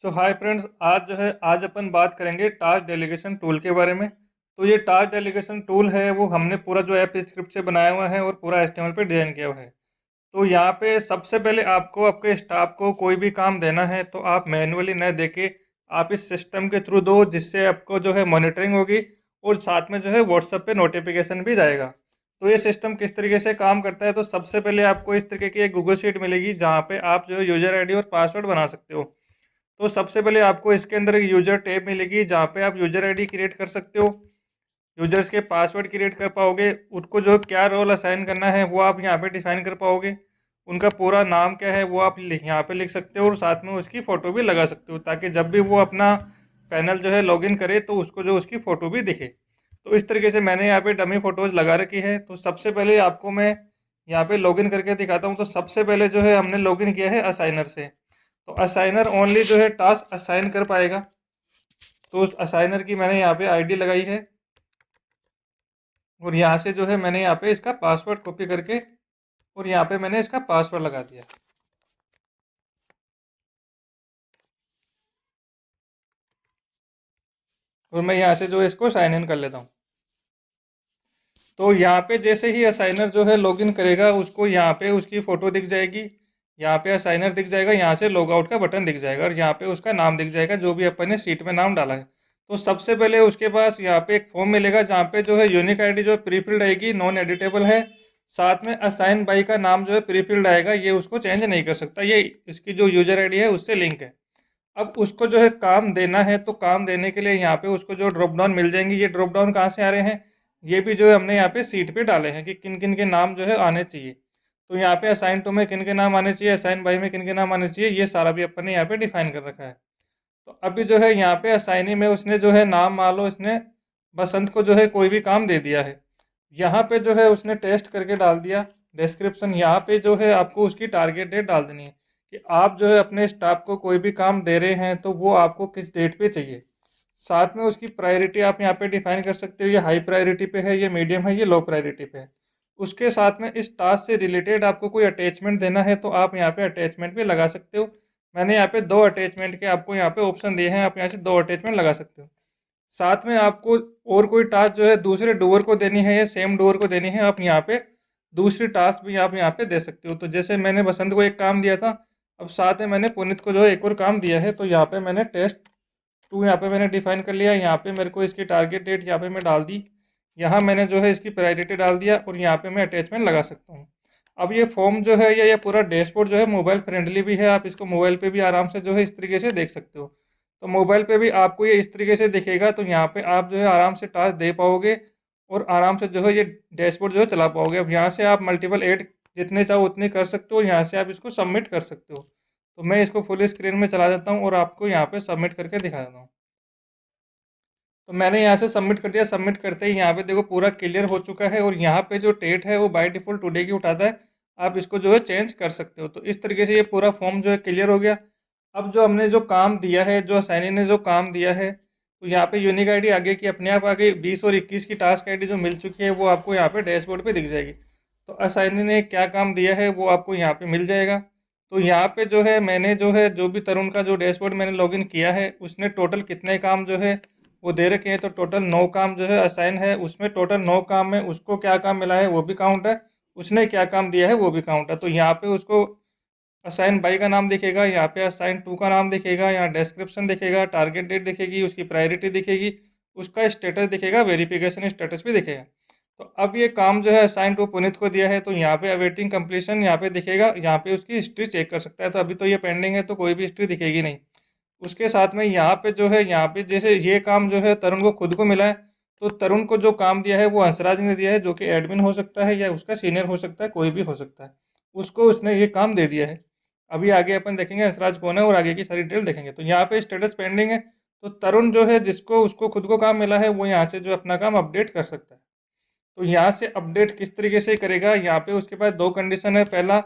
Hi friends, आज अपन बात करेंगे टास्क डेलीगेशन टूल के बारे में। तो ये टास्क डेलीगेशन टूल है वो हमने पूरा जो ऐप स्क्रिप्ट से बनाया हुआ है और पूरा एचटीएमएल पे डिजाइन किया हुआ है। तो यहाँ पे सबसे पहले आपको आपके स्टाफ को कोई भी काम देना है तो आप मैन्युअली न देके आप इस सिस्टम के थ्रू दो, जिससे आपको जो है मॉनिटरिंग होगी और साथ में जो है व्हाट्सएप पे नोटिफिकेशन भी जाएगा। तो ये सिस्टम किस तरीके से काम करता है, तो सबसे पहले आपको इस तरीके की एक गूगल शीट मिलेगी जहाँ पे आप जो है यूजर आईडी और पासवर्ड बना सकते हो। तो सबसे पहले आपको इसके अंदर एक यूजर टैब मिलेगी जहाँ पे आप यूजर आईडी क्रिएट कर सकते हो, यूजर्स के पासवर्ड क्रिएट कर पाओगे, उनको जो क्या रोल असाइन करना है वो आप यहाँ पे डिफाइन कर पाओगे, उनका पूरा नाम क्या है वो आप यहाँ पे लिख सकते हो और साथ में उसकी फ़ोटो भी लगा सकते हो, ताकि जब भी वो अपना पैनल जो है लॉगिन करे तो उसको जो उसकी फ़ोटो भी दिखे। तो इस तरीके से मैंने यहाँ पे डमी फ़ोटोज़ लगा रखी है। तो सबसे पहले आपको मैं यहाँ पे लॉगिन करके दिखाता हूँ। तो सबसे पहले जो है हमने लॉगिन किया है असाइनर से। तो असाइनर ओनली जो है टास्क असाइन कर पाएगा। तो उस असाइनर की मैंने यहाँ पे आईडी लगाई है और यहाँ से जो है मैंने यहाँ पे इसका पासवर्ड कॉपी करके और यहाँ पे मैंने इसका पासवर्ड लगा दिया। और मैं यहाँ से जो है इसको साइन इन कर लेता हूँ। तो यहाँ पे जैसे ही असाइनर जो है लॉगिन करेगा उसको यहाँ पे उसकी फ़ोटो दिख जाएगी, यहाँ पे असाइनर दिख जाएगा, यहाँ से लॉग आउट का बटन दिख जाएगा और यहाँ पे उसका नाम दिख जाएगा जो भी अपन ने सीट में नाम डाला है। तो सबसे पहले उसके पास यहाँ पे एक फॉर्म मिलेगा जहाँ पे जो है यूनिक आईडी जो प्री फिल्ड रहेगी, नॉन एडिटेबल है। साथ में असाइन बाई का नाम जो है प्री फिल्ड आएगा, ये उसको चेंज नहीं कर सकता, ये इसकी जो यूजर आईडी है उससे लिंक है। अब उसको जो है काम देना है, तो काम देने के लिए यहाँ पे उसको जो ड्रॉप डाउन मिल जाएंगी। ये ड्रॉप डाउन कहाँ से आ रहे हैं, ये भी जो है हमने यहाँ पे सीट पे डाले हैं कि किन किन के नाम जो है आने चाहिए। तो यहाँ पे असाइन टू में किन के नाम आने चाहिए, असाइन बाई में किन के नाम आने चाहिए, ये सारा भी अपन ने यहाँ पे डिफाइन कर रखा है। तो अभी जो है यहाँ पे असाइनी में उसने जो है नाम मान लो इसने बसंत को जो है कोई भी काम दे दिया है। यहाँ पे जो है उसने टेस्ट करके डाल दिया डिस्क्रिप्शन। यहाँ पे जो है आपको उसकी टारगेट डेट डाल देनी है कि आप जो है अपने स्टाफ को कोई भी काम दे रहे हैं तो वो आपको किस डेट पे चाहिए। साथ में उसकी प्रायोरिटी आप यहाँ पे डिफाइन कर सकते हो, ये हाई प्रायोरिटी पे है, ये मीडियम है, ये लो प्रायोरिटी पे है। उसके साथ में इस टास्क से रिलेटेड आपको कोई अटैचमेंट देना है तो आप यहाँ पे अटैचमेंट भी लगा सकते हो। मैंने यहाँ पे 2 अटैचमेंट के आपको यहाँ पे ऑप्शन दिए हैं, आप यहाँ से 2 अटैचमेंट लगा सकते हो। साथ में आपको और कोई टास्क जो है दूसरे डूअर को देनी है या सेम डूअर को देनी है, आप यहाँ पे दूसरी टास्क भी आप यहाँ पे दे सकते हो। तो जैसे मैंने बसंत को एक काम दिया था, अब साथ में मैंने पुनीत को जो है एक और काम दिया है। तो यहाँ पे मैंने टेस्ट 2 यहाँ पे मैंने डिफाइन कर लिया। यहाँ पे मेरे को इसकी टारगेट डेट यहाँ पे मैं डाल दी, यहाँ मैंने जो है इसकी प्रायोरिटी डाल दिया और यहाँ पे मैं अटैचमेंट लगा सकता हूँ। अब ये फॉर्म जो है या ये पूरा डैशबोर्ड जो है मोबाइल फ्रेंडली भी है, आप इसको मोबाइल पे भी आराम से जो है इस तरीके से देख सकते हो। तो मोबाइल पे भी आपको ये इस तरीके से दिखेगा, तो यहाँ पे आप जो है आराम से टास्क दे पाओगे और आराम से जो है ये डैशबोर्ड जो है चला पाओगे। अब यहाँ से आप मल्टीपल ऐड जितने चाहो उतने कर सकते हो, यहाँ से आप इसको सबमिट कर सकते हो। तो मैं इसको फुल स्क्रीन में चला देता हूँ और आपको यहाँ पे सबमिट करके दिखा देता हूँ। तो मैंने यहाँ से सबमिट कर दिया। सबमिट करते ही यहाँ पे देखो पूरा क्लियर हो चुका है और यहाँ पे जो डेट है वो बाय डिफ़ॉल्ट टुडे की उठाता है, आप इसको जो है चेंज कर सकते हो। तो इस तरीके से ये पूरा फॉर्म जो है क्लियर हो गया। अब जो हमने जो काम दिया है, जो असाइनी ने जो काम दिया है, तो यहाँ पे यूनिक आईडी आगे की अपने आप आगे 20 और 21 की टास्क आईडी जो मिल चुकी है वो आपको यहाँ पे डैशबोर्ड पे दिख जाएगी। तो असाइनी ने क्या काम दिया है वो आपको यहाँ पे मिल जाएगा। तो यहाँ पे जो है मैंने जो है जो भी तरुण का जो डैशबोर्ड मैंने लॉगिन किया है उसने टोटल कितने काम जो है वो दे रखे हैं। तो टोटल 9 काम जो है असाइन है, उसमें टोटल 9 काम में उसको क्या काम मिला है वो भी काउंट है, उसने क्या काम दिया है वो भी काउंट है। तो यहाँ पे उसको असाइन बाई का नाम दिखेगा, यहाँ पे असाइन टू का नाम दिखेगा, यहाँ डिस्क्रिप्शन दिखेगा, टारगेट डेट दिखेगी, उसकी प्रायोरिटी दिखेगी, उसका स्टेटस दिखेगा, वेरिफिकेशन स्टेटस भी दिखेगा। तो अब ये काम जो है असाइन टू पुनीत को दिया है, तो यहाँ पे अवेटिंग कंप्लीशन यहाँ पे दिखेगा, यहाँ पे उसकी हिस्ट्री चेक कर सकता है। तो अभी तो ये पेंडिंग है तो कोई भी हिस्ट्री दिखेगी नहीं। उसके साथ में यहाँ पे जो है यहाँ पे जैसे ये काम जो है तरुण को खुद को मिला है, तो तरुण को जो काम दिया है वो हंसराज ने दिया है, जो कि एडमिन हो सकता है या उसका सीनियर हो सकता है, कोई भी हो सकता है। उसको उसने ये काम दे दिया है। अभी आगे अपन देखेंगे हंसराज कौन है और आगे की सारी डिटेल देखेंगे। तो यहाँ पे स्टेटस पेंडिंग है, तो तरुण जो है जिसको उसको खुद को काम मिला है वो यहाँ से जो अपना काम अपडेट कर सकता है। तो यहाँ से अपडेट किस तरीके से करेगा, यहाँ पे उसके पास 2 कंडीशन है। पहला,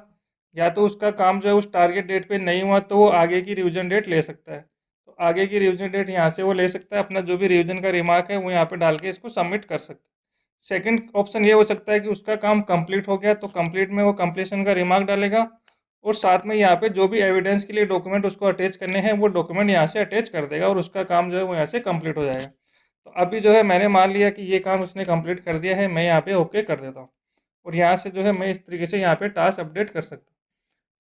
या तो उसका काम जो है उस टारगेट डेट पे नहीं हुआ तो वो आगे की रिवीजन डेट ले सकता है। तो आगे की रिवीजन डेट यहाँ से वो ले सकता है, अपना जो भी रिवीजन का रिमार्क है वो यहाँ पे डाल के इसको सबमिट कर सकता है। सेकंड ऑप्शन ये हो सकता है कि उसका काम कंप्लीट हो गया, तो कंप्लीट में वो कंप्लीशन का रिमार्क डालेगा और साथ में यहाँ पे जो भी एविडेंस के लिए डॉक्यूमेंट उसको अटैच करने हैं वो डॉक्यूमेंट यहाँ से अटैच कर देगा और उसका काम जो है वो यहाँ से कंप्लीट हो जाएगा। तो अभी जो है मैंने मान लिया कि ये काम उसने कंप्लीट कर दिया है, मैं यहाँ पे ओके कर देता हूँ और यहाँ से जो है मैं इस तरीके से यहाँ पे टास्क अपडेट कर सकता हूँ।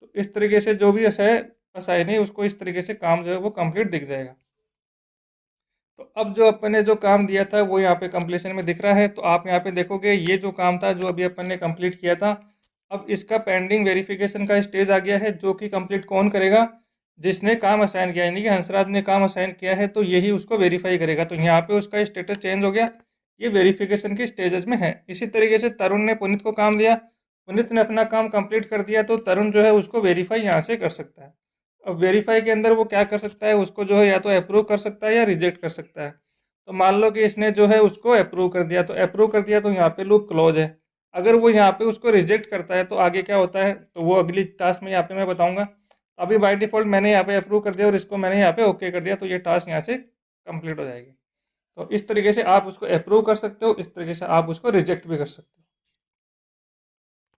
तो इस तरीके से जो भी असाइन है उसको इस तरीके से काम जो है वो कंप्लीट दिख जाएगा। तो अब जो अपन ने जो काम दिया था वो यहाँ पे कंप्लीशन में दिख रहा है। तो आप यहाँ पे देखोगे ये जो काम था जो अभी अपन ने कंप्लीट किया था, अब इसका पेंडिंग वेरिफिकेशन का स्टेज आ गया है, जो कि कंप्लीट कौन करेगा? जिसने काम असाइन किया, यानी कि हंसराज ने काम असाइन किया है तो यही उसको वेरीफाई करेगा। तो यहाँ पे उसका स्टेटस चेंज हो गया, ये वेरिफिकेशन की स्टेजेस में है। इसी तरीके से तरुण ने पुनीत को काम दिया, पुनीत ने अपना काम कंप्लीट कर दिया तो तरुण जो है उसको वेरीफाई यहाँ से कर सकता है। अब वेरीफाई के अंदर वो क्या कर सकता है, उसको जो है या तो अप्रूव कर सकता है या रिजेक्ट कर सकता है। तो मान लो कि इसने जो है उसको अप्रूव कर दिया, तो अप्रूव कर दिया तो यहाँ पे लूप क्लोज है। अगर वो यहाँ पे उसको रिजेक्ट करता है तो आगे क्या होता है तो वो अगली टास्क में यहाँ पे मैं बताऊंगा। अभी बाय डिफॉल्ट मैंने यहाँ पे अप्रूव कर दिया और इसको मैंने यहाँ पे ओके कर दिया, तो ये टास्क यहाँ से कंप्लीट हो जाएगी। तो इस तरीके से आप उसको अप्रूव कर सकते हो, इस तरीके से आप उसको रिजेक्ट भी कर सकते हो।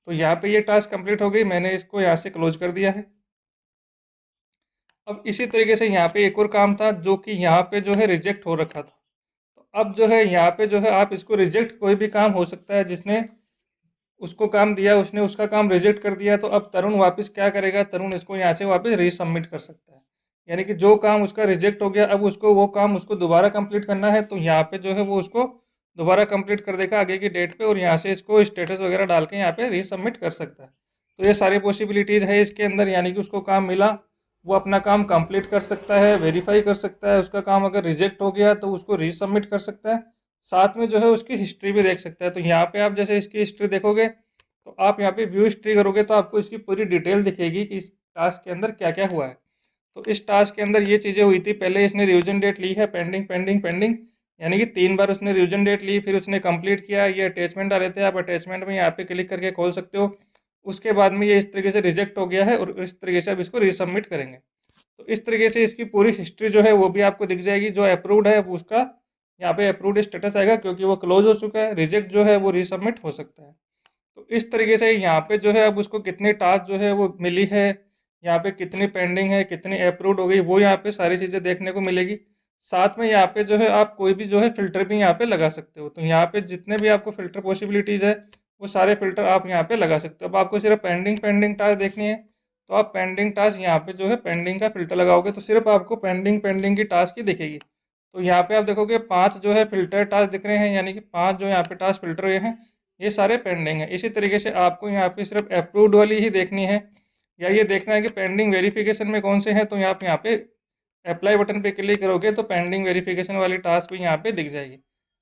तो यहाँ पे ये टास्क कंप्लीट हो गई, मैंने इसको यहाँ से क्लोज कर दिया है। अब इसी तरीके से यहाँ पे एक और काम था जो कि यहाँ पे जो है रिजेक्ट हो रखा था। तो अब जो है यहाँ पे जो है आप इसको रिजेक्ट, कोई भी काम हो सकता है जिसने उसको काम दिया उसने उसका काम रिजेक्ट कर दिया, तो अब तरुण वापस क्या करेगा, तरुण इसको यहाँ से वापस रीसबमिट कर सकता है। यानी कि जो काम उसका रिजेक्ट हो गया अब उसको वो काम उसको दोबारा कंप्लीट करना है, तो यहाँ पे जो है वो उसको दोबारा कंप्लीट कर देगा आगे की डेट पे और यहाँ से इसको स्टेटस वगैरह डाल के यहाँ पे रीसबमिट कर सकता है। तो ये सारी पॉसिबिलिटीज़ है इसके अंदर, यानी कि उसको काम मिला, वो अपना काम कंप्लीट कर सकता है, वेरीफाई कर सकता है, उसका काम अगर रिजेक्ट हो गया तो उसको रीसबमिट कर सकता है, साथ में जो है उसकी हिस्ट्री भी देख सकता है। तो यहाँ पे आप जैसे इसकी हिस्ट्री देखोगे तो आप यहाँ पे व्यू हिस्ट्री करोगे तो आपको इसकी पूरी डिटेल दिखेगी कि इस टास्क के अंदर क्या क्या हुआ है। तो इस टास्क के अंदर ये चीज़ें हुई थी, पहले इसने रिवीजन डेट ली है, पेंडिंग पेंडिंग पेंडिंग, यानी कि 3 बार उसने रिवीजन डेट ली, फिर उसने कंप्लीट किया। ये अटैचमेंट आ रहे थे, आप अटैचमेंट में यहाँ पे क्लिक करके खोल सकते हो। उसके बाद में ये इस तरीके से रिजेक्ट हो गया है और इस तरीके से अब इसको रीसबमिट करेंगे। तो इस तरीके से इसकी पूरी हिस्ट्री जो है वो भी आपको दिख जाएगी। जो अप्रूव्ड है वो उसका यहाँ पे अप्रूव्ड स्टेटस आएगा क्योंकि वो क्लोज हो चुका है, रिजेक्ट जो है वो रीसबमिट हो सकता है। तो इस तरीके से यहाँ पे जो है अब उसको कितने टास्क जो है वो मिली है, यहाँ पे कितनी पेंडिंग है, कितनी अप्रूव्ड हो गई, वो यहाँ पे सारी चीज़ें देखने को मिलेगी। साथ में यहाँ पे जो है आप कोई भी जो है फिल्टर भी यहाँ पे लगा सकते हो। तो यहाँ पे जितने भी आपको फिल्टर पॉसिबिलिटीज़ है वो सारे फिल्टर आप यहाँ पे लगा सकते हो। अब आपको सिर्फ पेंडिंग पेंडिंग टास्क देखनी है तो आप पेंडिंग टास्क यहाँ पे जो है पेंडिंग का फिल्टर लगाओगे तो सिर्फ आपको पेंडिंग पेंडिंग की टास्क ही दिखेगी। तो यहाँ पे आप देखोगे 5 जो है फिल्टर टास्क दिख रहे हैं, यानी कि 5 जो यहाँ पे टास्क फिल्टर हुए हैं ये सारे पेंडिंग है। इसी तरीके से आपको यहाँ पे सिर्फ अप्रूव्ड वाली ही देखनी है या ये देखना है कि पेंडिंग वेरिफिकेशन में कौन से हैं, तो आप यहाँ पे अप्लाई बटन पे क्लिक करोगे तो पेंडिंग वेरिफिकेशन वाली टास्क भी यहाँ पे दिख जाएगी।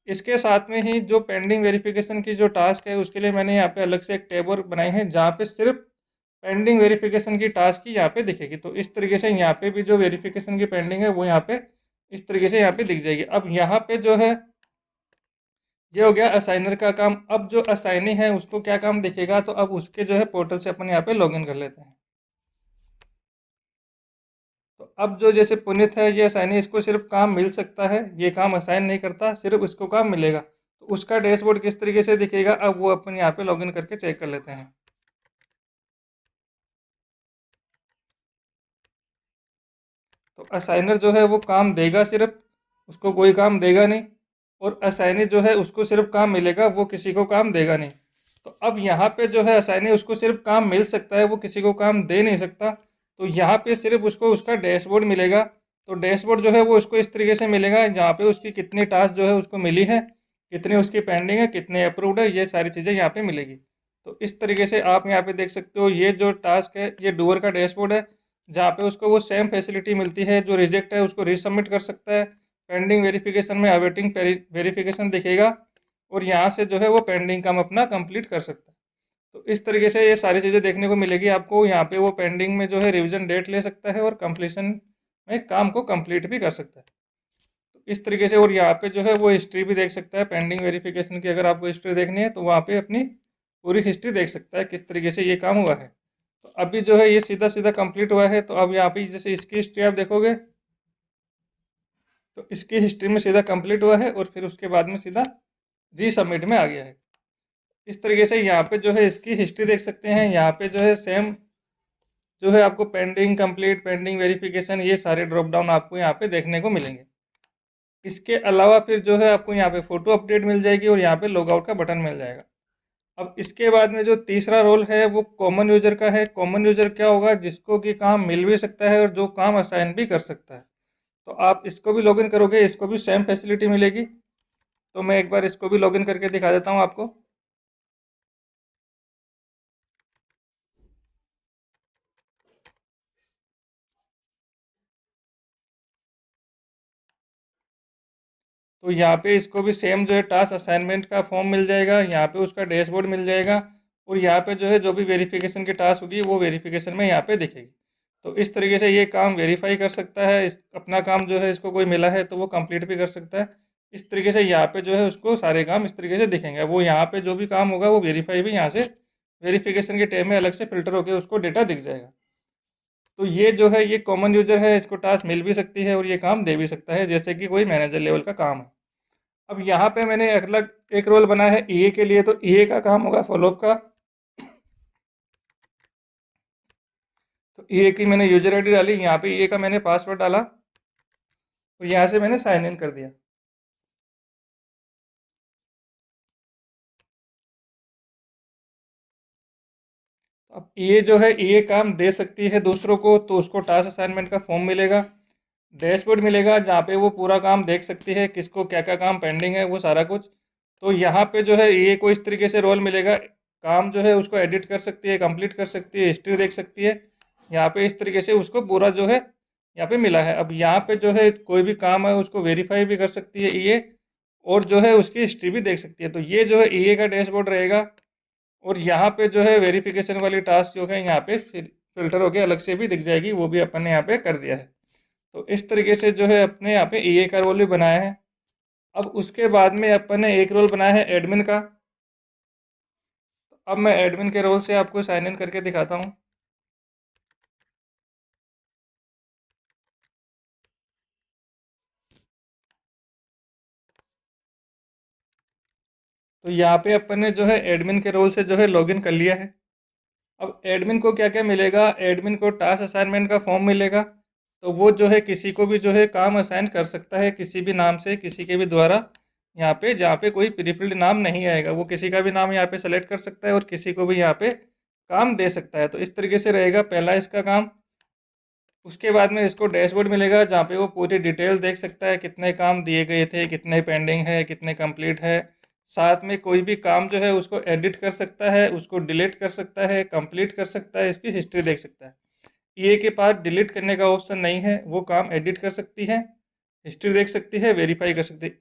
इसके साथ में ही जो पेंडिंग वेरिफिकेशन की जो टास्क है उसके लिए मैंने यहाँ पे अलग से एक टैब और बनाई है जहाँ पे सिर्फ पेंडिंग वेरिफिकेशन की टास्क ही यहाँ पे दिखेगी। तो इस तरीके से यहाँ पे भी जो वेरिफिकेशन की पेंडिंग है वो यहाँ पे इस तरीके से यहाँ पे दिख जाएगी। अब यहाँ पे जो है ये हो गया असाइनर का काम। अब जो असाइनी है उसको क्या काम दिखेगा, तो अब उसके जो है पोर्टल से अपन यहाँ पे लॉगिन कर लेते हैं। तो अब जो जैसे पुनीत है ये असाइनी, इसको सिर्फ काम मिल सकता है, ये काम असाइन नहीं करता, सिर्फ इसको काम मिलेगा। तो उसका डैशबोर्ड किस तरीके से दिखेगा अब वो अपन यहाँ पे लॉगिन करके चेक कर लेते हैं। तो असाइनर जो है वो काम देगा सिर्फ, उसको कोई काम देगा नहीं, और असाइनी जो है उसको सिर्फ काम मिलेगा, वो किसी को काम देगा नहीं। तो अब यहाँ पे जो है असाइनी उसको सिर्फ काम मिल सकता है, वो किसी को काम दे नहीं सकता। तो यहाँ पे सिर्फ उसको उसका डैशबोर्ड मिलेगा। तो डैशबोर्ड जो है वो उसको इस तरीके से मिलेगा जहाँ पे उसकी कितनी टास्क जो है उसको मिली है, कितनी उसकी पेंडिंग है, कितने अप्रूव्ड है, ये सारी चीज़ें यहाँ पे मिलेगी। तो इस तरीके से आप यहाँ पे देख सकते हो ये जो टास्क है ये डूअर का डैशबोर्ड है जहाँ पे उसको वो सेम फैसिलिटी मिलती है। जो रिजेक्ट है उसको रीसबमिट कर सकता है, पेंडिंग वेरिफिकेशन में अवेटिंग वेरिफिकेशन दिखेगा और यहाँ से जो है वो पेंडिंग काम अपना कंप्लीट कर सकता है। तो इस तरीके से ये सारी चीज़ें देखने को मिलेगी आपको। यहाँ पे वो पेंडिंग में जो है रिवीजन डेट ले सकता है और कंप्लीशन में काम को कंप्लीट भी कर सकता है। तो इस तरीके से, और यहाँ पे जो है वो हिस्ट्री भी देख सकता है पेंडिंग वेरिफिकेशन की। अगर आपको हिस्ट्री देखनी है तो वहाँ पे अपनी पूरी हिस्ट्री देख सकता है किस तरीके से ये काम हुआ है। तो अभी जो है ये सीधा सीधा कंप्लीट हुआ है। तो अब यहाँ पे जैसे इसकी हिस्ट्री आप देखोगे तो इसकी हिस्ट्री में सीधा कंप्लीट हुआ है और फिर उसके बाद में सीधा रीसबमिट में आ गया है। इस तरीके से यहाँ पे जो है इसकी हिस्ट्री देख सकते हैं। यहाँ पे जो है सेम जो है आपको पेंडिंग, कंप्लीट, पेंडिंग, वेरिफिकेशन, ये सारे ड्रॉप डाउन आपको यहाँ पे देखने को मिलेंगे। इसके अलावा फिर जो है आपको यहाँ पे फ़ोटो अपडेट मिल जाएगी और यहाँ पे लॉग आउट का बटन मिल जाएगा। अब इसके बाद में जो तीसरा रोल है वो कॉमन यूज़र का है। कॉमन यूज़र क्या होगा? जिसको कि काम मिल भी सकता है और जो काम असाइन भी कर सकता है। तो आप इसको भी लॉगिन करोगे, इसको भी सेम फैसिलिटी मिलेगी। तो मैं एक बार इसको भी लॉगिन करके दिखा देता हूँ आपको। तो यहाँ पे इसको भी सेम जो है टास्क असाइनमेंट का फॉर्म मिल जाएगा, यहाँ पे उसका डैशबोर्ड मिल जाएगा और यहाँ पे जो है जो भी वेरिफिकेशन की टास्क होगी वो वेरिफिकेशन में यहाँ पे दिखेगी। तो इस तरीके से ये काम वेरीफाई कर सकता है, अपना काम जो है इसको कोई मिला है तो वो कंप्लीट भी कर सकता है। इस तरीके से यहाँ पे जो है उसको सारे काम इस तरीके से दिखेंगे। वो यहाँ पे जो भी काम होगा वो वेरीफाई भी यहाँ से वेरिफिकेशन के टैब में अलग से फिल्टर होकर उसको डेटा दिख जाएगा। तो ये जो है ये कॉमन यूजर है, इसको टास्क मिल भी सकती है और ये काम दे भी सकता है, जैसे कि कोई मैनेजर लेवल का काम है। अब यहाँ पे मैंने अलग एक रोल बनाया है ईए के लिए। तो ईए का काम होगा फॉलोअप का। तो ईए की मैंने यूजर आईडी डाली, यहाँ पे ईए का मैंने पासवर्ड डाला और यहाँ से मैंने साइन इन कर दिया। अब ईए जो है ईए काम दे सकती है दूसरों को, तो उसको टास्क असाइनमेंट का फॉर्म मिलेगा, डैशबोर्ड मिलेगा जहाँ पे वो पूरा काम देख सकती है, किसको क्या क्या काम पेंडिंग है वो सारा कुछ। तो यहाँ पे जो है ईए को इस तरीके से रोल मिलेगा, काम जो है उसको एडिट कर सकती है, कंप्लीट कर सकती है, हिस्ट्री देख सकती है। यहाँ पे इस तरीके से उसको पूरा जो है यहाँ पे मिला है। अब यहाँ पे जो है कोई भी काम है उसको वेरीफाई भी कर सकती है ईए और जो है उसकी हिस्ट्री भी देख सकती है। तो ये जो है ईए का डैशबोर्ड रहेगा और यहाँ पे जो है वेरिफिकेशन वाली टास्क जो है यहाँ पे फिल्टर होके अलग से भी दिख जाएगी, वो भी अपन ने यहाँ पे कर दिया है। तो इस तरीके से जो है अपने यहाँ पे ईए का रोल भी बनाया है। अब उसके बाद में अपन ने एक रोल बनाया है एडमिन का। अब मैं एडमिन के रोल से आपको साइन इन करके दिखाता हूँ। तो यहाँ पे अपन ने जो है एडमिन के रोल से जो है लॉगिन कर लिया है। अब एडमिन को क्या क्या मिलेगा? एडमिन को टास्क असाइनमेंट का फॉर्म मिलेगा। तो वो जो है किसी को भी जो है काम असाइन कर सकता है, किसी भी नाम से, किसी के भी द्वारा। यहाँ पे जहाँ पे कोई प्रीफिल्ड नाम नहीं आएगा वो किसी का भी नाम यहाँ पे सेलेक्ट कर सकता है और किसी को भी यहाँ पे काम दे सकता है। तो इस तरीके से रहेगा पहला इसका काम। उसके बाद में इसको डैशबोर्ड मिलेगा जहाँ पे वो पूरी डिटेल देख सकता है, कितने काम दिए गए थे, कितने पेंडिंग है, कितने कंप्लीट है। साथ में कोई भी काम जो है उसको एडिट कर सकता है, उसको डिलीट कर सकता है, कंप्लीट कर सकता है, इसकी हिस्ट्री देख सकता है। ईए के पास डिलीट करने का ऑप्शन नहीं है, वो काम एडिट कर सकती है, हिस्ट्री देख सकती है, वेरीफाई कर सकती है।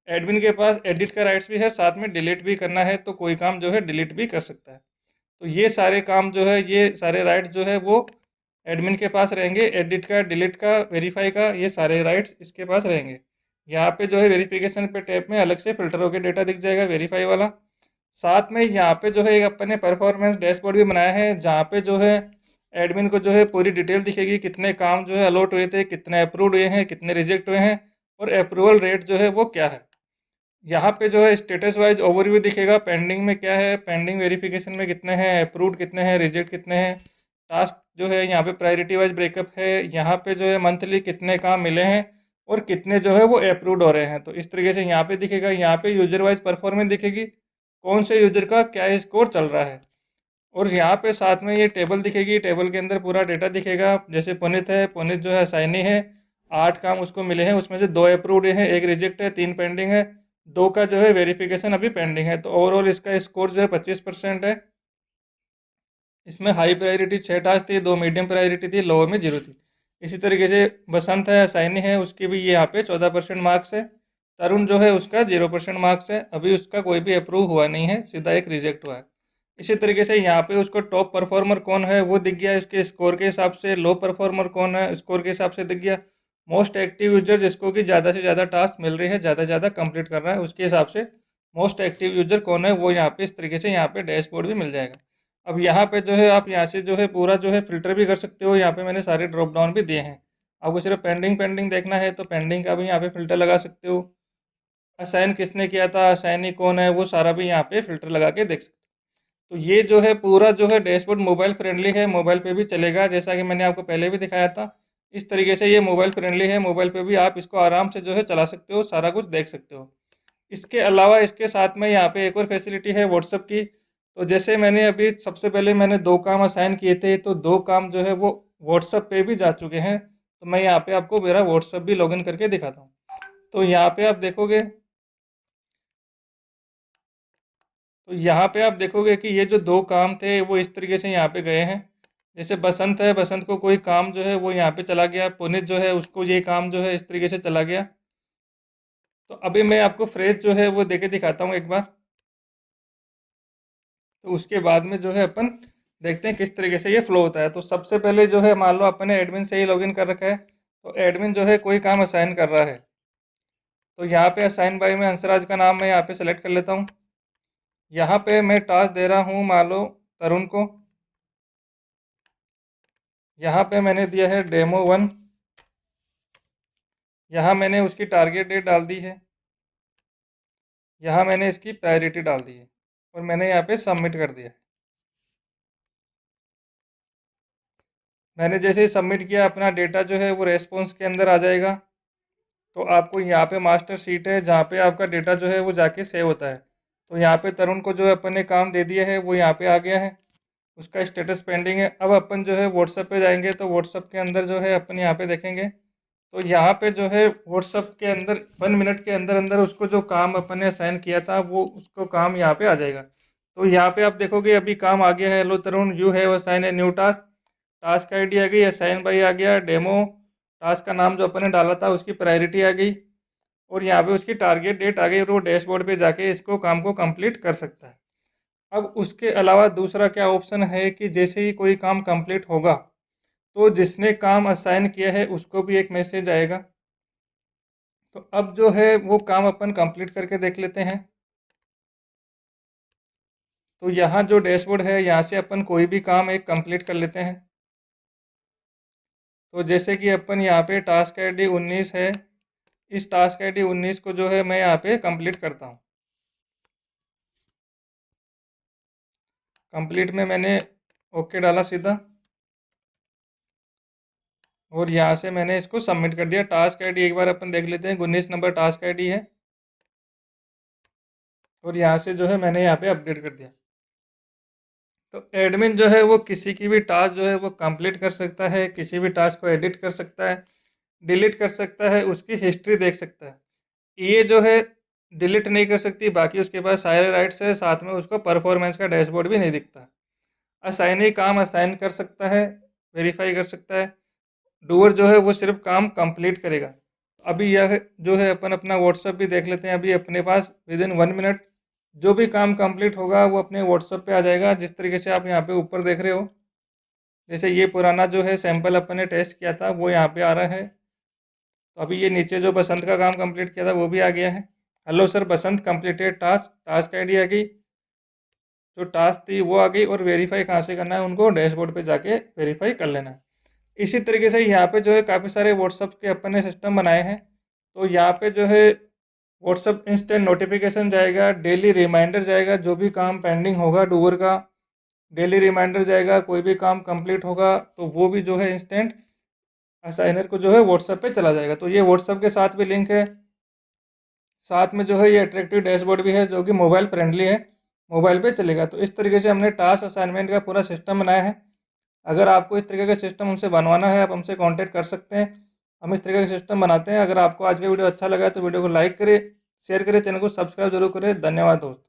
एडमिन के पास एडिट का राइट्स भी है, साथ में डिलीट भी करना है तो कोई काम जो है डिलीट भी कर सकता है। तो ये सारे काम जो है, ये सारे राइट्स जो है वो एडमिन के पास रहेंगे। एडिट का, डिलीट का, वेरीफाई का, ये सारे राइट्स इसके पास रहेंगे। यहाँ पे जो है वेरिफिकेशन पे टैब में अलग से फिल्टर होकर डेटा दिख जाएगा, वेरीफाई वाला। साथ में यहाँ पे जो है एक अपन ने परफॉर्मेंस डैशबोर्ड भी बनाया है जहाँ पे जो है एडमिन को जो है पूरी डिटेल दिखेगी, कितने काम जो है अलॉट हुए थे, कितने अप्रूव्ड हुए हैं, कितने रिजेक्ट हुए हैं और अप्रूवल रेट जो है वो क्या है। यहाँ पे जो है स्टेटस वाइज ओवरव्यू दिखेगा, पेंडिंग में क्या है, पेंडिंग वेरिफिकेशन में कितने हैं, अप्रूव्ड कितने हैं, रिजेक्ट कितने हैं। टास्क जो है यहाँ पे प्रायोरिटी वाइज ब्रेकअप है, यहाँ पे जो है मंथली कितने काम मिले हैं और कितने जो है वो अप्रूव्ड हो रहे हैं। तो इस तरीके से यहाँ पे दिखेगा। यहाँ पे यूजर वाइज परफॉर्मेंस दिखेगी, कौन से यूजर का क्या स्कोर चल रहा है। और यहाँ पे साथ में ये टेबल दिखेगी, टेबल के अंदर पूरा डेटा दिखेगा। जैसे पुनीत है, पुनीत जो है असाइनी है, 8 काम उसको मिले हैं, उसमें से 2 अप्रूव्ड हैं, 1 रिजेक्ट है, 3 पेंडिंग है, 2 का जो है वेरिफिकेशन अभी पेंडिंग है। तो ओवरऑल इसका स्कोर जो है 25% है। इसमें हाई प्रायोरिटी 6 टास्क थी, 2 मीडियम प्रायोरिटी थी, लोअर में 0 थी। इसी तरीके से बसंत है, असाइनी है, उसके भी ये यहाँ पे 14% मार्क्स है। तरुण जो है उसका 0% मार्क्स है, अभी उसका कोई भी अप्रूव हुआ नहीं है, सीधा एक रिजेक्ट हुआ है। इसी तरीके से यहाँ पे उसको टॉप परफॉर्मर कौन है वो दिख गया उसके स्कोर के हिसाब से, लो परफॉर्मर कौन है स्कोर के हिसाब से दिख गया। मोस्ट एक्टिव यूजर जिसको कि ज़्यादा से ज़्यादा टास्क मिल रही है, ज़्यादा से ज़्यादा कंप्लीट कर रहा है, उसके हिसाब से मोस्ट एक्टिव यूजर कौन है वो यहाँ पे इस तरीके से यहाँ पे डैशबोर्ड भी मिल जाएगा। अब यहाँ पे जो है आप यहाँ से जो है पूरा जो है फिल्टर भी कर सकते हो। यहाँ पे मैंने सारे ड्रॉप डाउन भी दिए हैं। आपको सिर्फ पेंडिंग पेंडिंग देखना है तो पेंडिंग का भी यहाँ पे फिल्टर लगा सकते हो। असाइन किसने किया था, असाइनी कौन है, वो सारा भी यहाँ पे फिल्टर लगा के देख सकते हो। तो ये जो है पूरा जो है डैशबोर्ड मोबाइल फ्रेंडली है, मोबाइल पे भी चलेगा, जैसा कि मैंने आपको पहले भी दिखाया था। इस तरीके से ये मोबाइल फ्रेंडली है, मोबाइल पे भी आप इसको आराम से जो है चला सकते हो, सारा कुछ देख सकते हो। इसके अलावा इसके साथ में यहाँ पे एक और फैसिलिटी है व्हाट्सअप की। तो जैसे मैंने अभी सबसे पहले मैंने 2 काम असाइन किए थे, तो 2 काम जो है वो व्हाट्सअप पे भी जा चुके हैं। तो मैं यहाँ पे आपको मेरा व्हाट्सअप भी लॉगिन करके दिखाता हूँ। तो यहाँ पे आप देखोगे, तो यहाँ पे आप देखोगे कि ये जो 2 काम थे वो इस तरीके से यहाँ पे गए हैं। जैसे बसंत है, बसंत को कोई काम जो है वो यहाँ पे चला गया, पुनीत जो है उसको ये काम जो है इस तरीके से चला गया। तो अभी मैं आपको फ्रेश जो है वो देके दिखाता हूँ एक बार। तो उसके बाद में जो है अपन देखते हैं किस तरीके से ये फ्लो होता है। तो सबसे पहले जो है मान लो अपने एडमिन से ही लॉगिन कर रखा है, तो एडमिन जो है कोई काम असाइन कर रहा है। तो यहाँ पे असाइन बाय में हंसराज का नाम मैं यहाँ पे सेलेक्ट कर लेता हूँ। यहाँ पे मैं टास्क दे रहा हूँ मान लो तरुण को। यहाँ पे मैंने दिया है डेमो 1। यहाँ मैंने उसकी टारगेट डेट डाल दी है। यहाँ मैंने इसकी प्रायोरिटी डाल दी है और मैंने यहाँ पे सबमिट कर दिया है। मैंने जैसे ही सबमिट किया अपना डेटा जो है वो रेस्पॉन्स के अंदर आ जाएगा। तो आपको यहाँ पे मास्टर शीट है जहाँ पे आपका डेटा जो है वो जाके सेव होता है। तो यहाँ पे तरुण को जो है अपन ने काम दे दिया है वो यहाँ पे आ गया है, उसका स्टेटस पेंडिंग है। अब अपन जो है व्हाट्सअप पे जाएंगे, तो व्हाट्सअप के अंदर जो है अपन यहाँ पे देखेंगे। तो यहाँ पे जो है व्हाट्सअप के अंदर 1 मिनट के अंदर अंदर उसको जो काम अपन ने असाइन किया था वो उसको काम यहाँ पे आ जाएगा। तो यहाँ पे आप देखोगे अभी काम आ गया है, hello Tarun you have assign a new task. Task ID आ गई, असाइन बाय आ गया, डेमो टास्क का नाम जो अपन ने डाला था उसकी प्रायोरिटी आ गई और यहाँ पे उसकी टारगेट डेट आ गई और वो डैशबोर्ड पे जाके इसको काम को कंप्लीट कर सकता है। अब उसके अलावा दूसरा क्या ऑप्शन है कि जैसे ही कोई काम कंप्लीट होगा तो जिसने काम असाइन किया है उसको भी एक मैसेज आएगा। तो अब जो है वो काम अपन कंप्लीट करके देख लेते हैं। तो यहाँ जो डैशबोर्ड है यहाँ से अपन कोई भी काम एक कंप्लीट कर लेते हैं। तो जैसे कि अपन यहाँ पे टास्क आईडी 19 है, इस टास्क आईडी 19 को जो है मैं यहाँ पे कंप्लीट करता हूँ। कंप्लीट में मैंने ओके डाला सीधा और यहाँ से मैंने इसको सबमिट कर दिया। टास्क आईडी एक बार अपन देख लेते हैं, 19 नंबर टास्क आईडी है और यहाँ से जो है मैंने यहाँ पे अपडेट कर दिया। तो एडमिन जो है वो किसी की भी टास्क जो है वो कंप्लीट कर सकता है, किसी भी टास्क को एडिट कर सकता है, डिलीट कर सकता है, उसकी हिस्ट्री देख सकता है। ये जो है डिलीट नहीं कर सकती, बाकी उसके पास सारे राइट्स है, साथ में उसको परफॉर्मेंस का डैशबोर्ड भी नहीं दिखता। असाइन ही काम असाइन कर सकता है, वेरीफाई कर सकता है। डूअर जो है वो सिर्फ काम कंप्लीट करेगा। अभी यह जो है अपन अपना व्हाट्सअप भी देख लेते हैं। अभी अपने पास विद इन 1 मिनट जो भी काम कंप्लीट होगा वो अपने व्हाट्सअप पे आ जाएगा, जिस तरीके से आप यहाँ पे ऊपर देख रहे हो। जैसे ये पुराना जो है सैंपल अपन ने टेस्ट किया था वो यहाँ पे आ रहा है। तो अभी ये नीचे जो बसंत का काम कंप्लीट किया था वो भी आ गया है। हेलो सर बसंत कंप्लीटेड टास्क, टास्क आईडी आ गई, जो टास्क थी वो आ गई और वेरीफाई कहाँ से करना है उनको डैशबोर्ड पे जाके वेरीफाई कर लेना है। इसी तरीके से यहाँ पे जो है काफ़ी सारे व्हाट्सअप के अपन ने सिस्टम बनाए हैं। तो यहाँ पे जो है व्हाट्सअप इंस्टेंट नोटिफिकेशन जाएगा, डेली रिमाइंडर जाएगा, जो भी काम पेंडिंग होगा डूअर का डेली रिमाइंडर जाएगा, कोई भी काम कंप्लीट होगा तो वो भी जो है इंस्टेंट असाइनर को जो है व्हाट्सएप पे चला जाएगा। तो ये व्हाट्सएप के साथ भी लिंक है, साथ में जो है ये अट्रैक्टिव डैशबोर्ड भी है जो कि मोबाइल फ्रेंडली है, मोबाइल पे चलेगा। तो इस तरीके से हमने टास्क असाइनमेंट का पूरा सिस्टम बनाया है। अगर आपको इस तरीके का सिस्टम हमसे बनवाना है आप हमसे कांटेक्ट कर सकते हैं, हम इस तरीके का सिस्टम बनाते हैं। अगर आपको आज का वीडियो अच्छा लगा है तो वीडियो को लाइक करें, शेयर करें, चैनल को सब्सक्राइब जरूर करें। धन्यवाद दोस्त।